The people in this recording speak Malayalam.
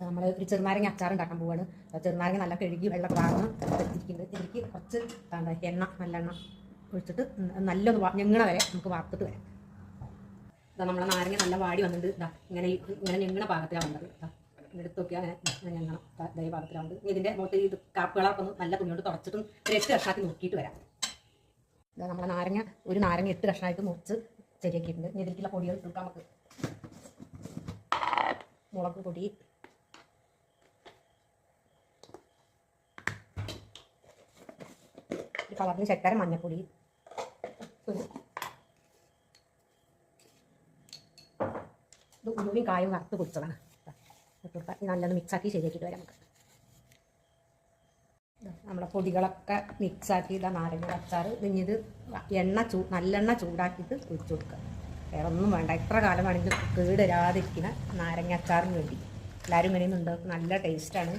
നമ്മൾ ഒരു ചെറുനാരങ്ങ അച്ചാർ ഉണ്ടാക്കാൻ പോവാണ്. ചെറുനാരങ്ങ നല്ല കഴുകി വെള്ളം വാർന്ന് എടുത്തിരിക്കുന്നുണ്ട്. ഇതിലേക്ക് കുറച്ച് എണ്ണ നല്ലെണ്ണ ഒഴിച്ചിട്ട് നല്ലൊന്ന് ഞെങ്ങണ വരെ നമുക്ക് വാർത്തിട്ട് വരാം. ഇതാ നമ്മളെ നാരങ്ങ നല്ല വാടി വന്നിട്ട് ഇതാ ഇങ്ങനെ ഞെങ്ങണ പാകത്തിലാണ് വന്നത്. എടുത്ത് നോക്കിയാൽ അങ്ങനെ ഞെങ്ങണം ദൈവ പാകത്തിലാണ്. ഇതിൻ്റെ മുകളിൽ ഇത് കാപ്പുകളൊക്കെ ഒന്ന് നല്ല തുണി കൊണ്ട് തുടച്ചിട്ടും ഒരു 8 കഷ്ണാക്കി നോക്കിയിട്ട് വരാം. ഇതാ നമ്മളെ നാരങ്ങ ഒരു നാരങ്ങ 8 കഷ്ണമായിട്ട് മുറിച്ച് ശരിയാക്കിയിട്ടുണ്ട്. ഇനി ഇതിലേക്കുള്ള പൊടികൾ ഇട്ട് നമുക്ക് മുളക് പൊടി, കളറിന് ശർക്കര, മഞ്ഞൾപ്പൊടി, ഇത് ഉലുവയും കായും വറുത്ത് പൊടിച്ചതാണ്. നല്ലൊന്ന് മിക്സാക്കി ശരിയാക്കിയിട്ട് വരാം നമുക്ക്. നമ്മളെ പൊടികളൊക്കെ മിക്സാക്കി ഇതാ നാരങ്ങ അച്ചാർ. ഇത് നല്ലെണ്ണ ചൂടാക്കിയിട്ട് ഒഴിച്ചു കൊടുക്കുക. വേറെ ഒന്നും വേണ്ട. എത്ര കാലം വേണമെങ്കിലും കേടുവരാതിരിക്കുന്ന നാരങ്ങ അച്ചാറിന് വേണ്ടി എല്ലാവരും ഇങ്ങനെയൊന്നും ഉണ്ടാക്കും. നല്ല ടേസ്റ്റാണ്.